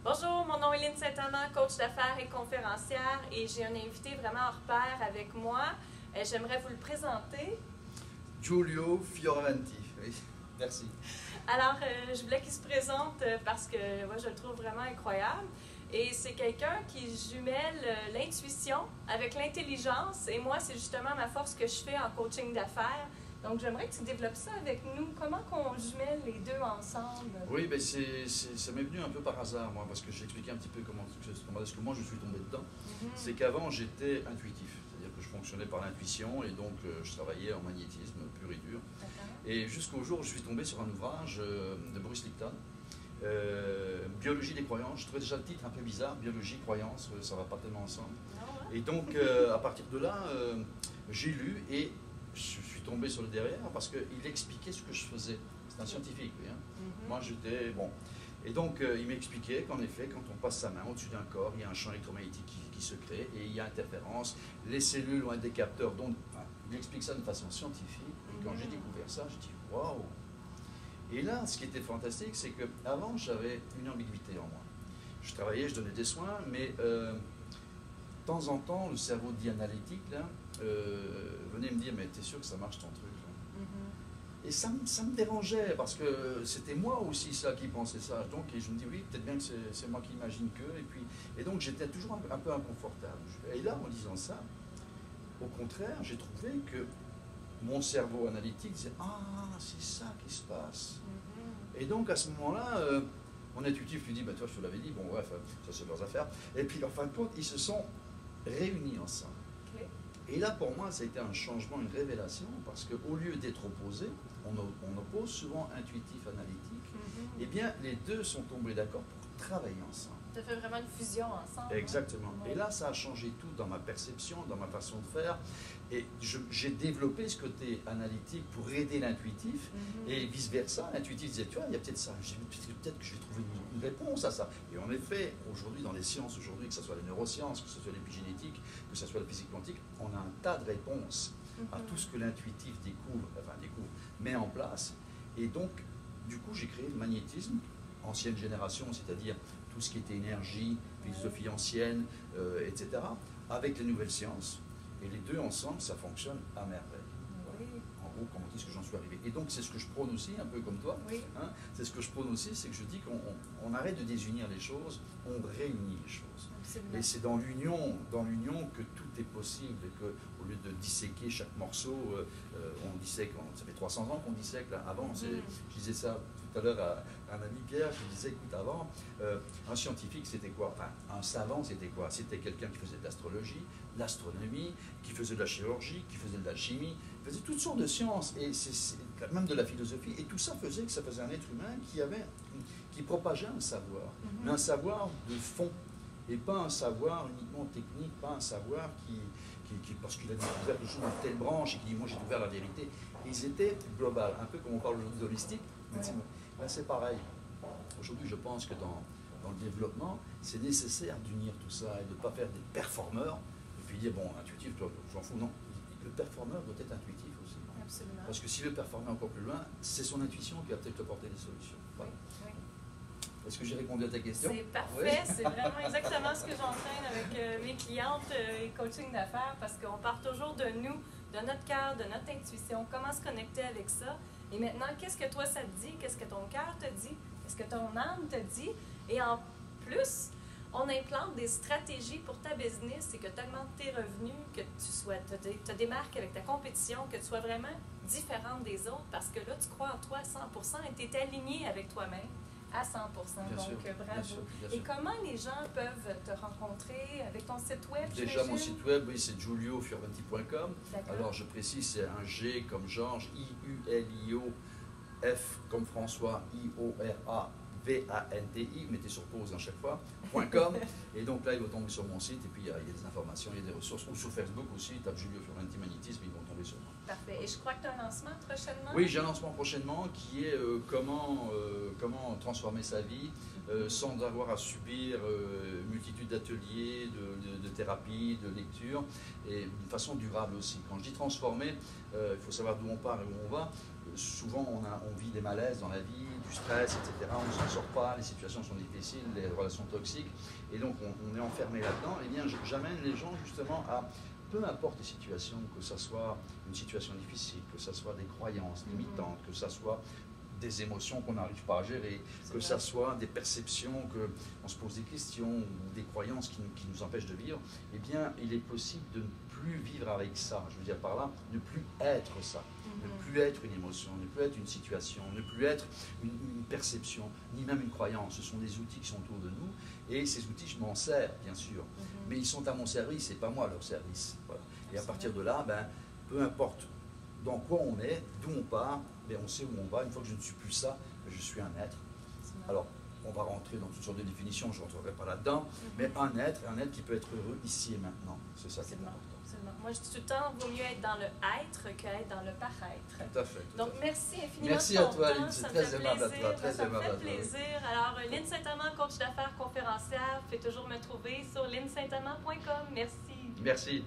Bonjour, mon nom est Lynne Saint-Amand, coach d'affaires et conférencière, et j'ai un invité vraiment hors pair avec moi. J'aimerais vous le présenter. Giulio Fioravanti, oui, merci. Alors, je voulais qu'il se présente parce que moi, je le trouve vraiment incroyable. Et c'est quelqu'un qui jumelle l'intuition avec l'intelligence. Et moi, c'est justement ma force que je fais en coaching d'affaires. Donc, j'aimerais que tu développes ça avec nous. Comment qu'on jumelle les deux ensemble? Oui, ben ça m'est venu un peu par hasard, moi, parce que j'ai expliqué un petit peu comment est-ce que moi je suis tombé dedans. C'est qu'avant, j'étais intuitif, c'est-à-dire que je fonctionnais par l'intuition et donc je travaillais en magnétisme pur et dur. Et jusqu'au jour où je suis tombé sur un ouvrage de Bruce Lipton, Biologie des croyances. Je trouvais déjà le titre un peu bizarre, Biologie, croyances, ça va pas tellement ensemble. Et donc, à partir de là, j'ai lu et je suis tombé sur le derrière parce qu'il expliquait ce que je faisais. C'est un scientifique, oui. Moi, j'étais... Bon. Et donc, il m'expliquait qu'en effet, quand on passe sa main au-dessus d'un corps, il y a un champ électromagnétique qui se crée et il y a interférence. Les cellules ont des capteurs. Donc, il explique ça de façon scientifique. Et quand j'ai découvert ça, je dis waouh! Et là, ce qui était fantastique, c'est qu'avant, j'avais une ambiguïté en moi. Je travaillais, je donnais des soins, mais de temps en temps, le cerveau dit analytique, là, venait me dire, mais t'es sûr que ça marche ton truc là? Et ça me dérangeait, parce que c'était moi aussi ça qui pensait ça. Donc, et je me dis, oui, peut-être bien que c'est moi qui imagine que. Et donc, j'étais toujours un peu inconfortable. Et là, en disant ça, au contraire, j'ai trouvé que mon cerveau analytique disait, ah, c'est ça qui se passe. Et donc, à ce moment-là, mon intuitif lui dit, bah, toi, je te l'avais dit, bon, bref, ça c'est leurs affaires. Et puis, en fin de compte, ils se sont réunis ensemble. Et là, pour moi, ça a été un changement, une révélation, parce qu'au lieu d'être opposés, on oppose souvent intuitif, analytique, eh bien, les deux sont tombés d'accord pour travailler ensemble. Ça fait vraiment une fusion ensemble. Exactement. Et là, ça a changé tout dans ma perception, dans ma façon de faire. Et j'ai développé ce côté analytique pour aider l'intuitif, et vice-versa. L'intuitif disait, tu vois, il y a peut-être ça. Peut-être que je vais trouver une réponse à ça. Et en effet, aujourd'hui, dans les sciences, aujourd'hui, que ce soit les neurosciences, que ce soit l'épigénétique, que ce soit la physique quantique, on a un tas de réponses à tout ce que l'intuitif découvre, met en place. Et donc, du coup, j'ai créé le magnétisme, ancienne génération, c'est-à-dire tout ce qui était énergie, philosophie ancienne, etc., avec les nouvelles sciences. Et les deux ensemble, ça fonctionne à merveille. En gros, comment est-ce que j'en suis arrivé? Et donc, c'est ce que je prône aussi, un peu comme toi. Hein, c'est ce que je prône aussi, c'est que je dis qu'on arrête de désunir les choses, on réunit les choses. Et c'est dans l'union que tout est possible, et qu'au lieu de disséquer chaque morceau, on dissèque, ça fait 300 ans qu'on dissèque. Là. Avant, je disais ça tout à l'heure à un ami Pierre, je disais, écoute, avant, un scientifique, c'était quoi? Enfin, un savant, c'était quoi? C'était quelqu'un qui faisait de l'astrologie, de l'astronomie, qui faisait de la chirurgie, qui faisait de la chimie, faisait toutes sortes de sciences, et même de la philosophie, et tout ça faisait que ça faisait un être humain qui propageait un savoir, mais un savoir de fond, et pas un savoir uniquement technique, pas un savoir parce qu'il a découvert quelque chose dans telle branche, et qui dit, moi j'ai découvert la vérité. Ils étaient global, un peu comme on parle aujourd'hui d'holistique, ben c'est pareil. Aujourd'hui, je pense que dans le développement, c'est nécessaire d'unir tout ça, et de ne pas faire des performeurs, et puis dire, bon, intuitif, j'en fous, non. Le performeur doit être intuitif aussi. Absolument. Parce que s'il veut performer encore plus loin, c'est son intuition qui va peut-être lui apporter des solutions. Voilà. Oui. Est-ce que j'ai répondu à ta question? C'est parfait, c'est vraiment exactement ce que j'entraîne avec mes clientes et coaching d'affaires, parce qu'on part toujours de nous, de notre cœur, de notre intuition, comment se connecter avec ça. Et maintenant, qu'est-ce que toi ça te dit? Qu'est-ce que ton cœur te dit? Qu'est-ce que ton âme te dit? Et en plus, on implante des stratégies pour ta business et que tu augmentes tes revenus, que tu te démarques avec ta compétition, que tu sois vraiment différente des autres, parce que là, tu crois en toi à 100% et tu es aligné avec toi-même à 100%. Bien Donc, sûr, bravo. bien sûr. Et comment les gens peuvent te rencontrer avec ton site web? Déjà, mon site web, oui, c'est giuliofioravanti.com. Alors, je précise, c'est un G comme Georges, I-U-L-I-O, F comme François, I-O-R-A-V-A-N-T-I, mettez sur pause à chaque fois, .com. Et donc là, ils vont tomber sur mon site, et puis il y a des informations, il y a des ressources, ou sur Facebook aussi, tape Giulio Fioravanti Magnétisme, ils vont tomber sur moi. Parfait. Et je crois que tu as un lancement prochainement? Oui, j'ai un lancement prochainement qui est comment transformer sa vie sans avoir à subir une multitude d'ateliers, de thérapies, de lectures, et d'une façon durable aussi. Quand je dis transformer, il faut savoir d'où on part et où on va. Souvent, on vit des malaises dans la vie, du stress, etc. On ne s'en sort pas, les situations sont difficiles, les relations toxiques, et donc on est enfermé là-dedans. Eh bien, j'amène les gens justement à, peu importe les situations, que ce soit une situation difficile, que ce soit des croyances limitantes, que ce soit des émotions qu'on n'arrive pas à gérer, que ce soit des perceptions, qu'on se pose des questions, ou des croyances qui nous empêchent de vivre, eh bien, il est possible de ne plus vivre avec ça. Je veux dire par là, ne plus être ça. Ne plus être une émotion, ne plus être une situation, ne plus être une perception, ni même une croyance. Ce sont des outils qui sont autour de nous, et ces outils, je m'en sers, bien sûr. Mais ils sont à mon service, et pas moi à leur service. Voilà. Et à partir de là, ben, peu importe dans quoi on est, d'où on part, ben, on sait où on va. Une fois que je ne suis plus ça, ben, je suis un être. Alors, on va rentrer dans toutes sortes de définitions, je ne rentrerai pas là-dedans, mais un être qui peut être heureux ici et maintenant. C'est ça qui est important. Moi, je dis tout le temps, il vaut mieux être dans le être qu'être dans le paraître. Tout à fait. Donc, merci infiniment. Merci à toi, Lynn. C'est très aimable à toi. Très ça me aimable fait à toi. plaisir. Alors, Lynn Saint-Amand, coach d'affaires conférencière, vous pouvez toujours me trouver sur lynnsaintamand.com. Merci. Merci.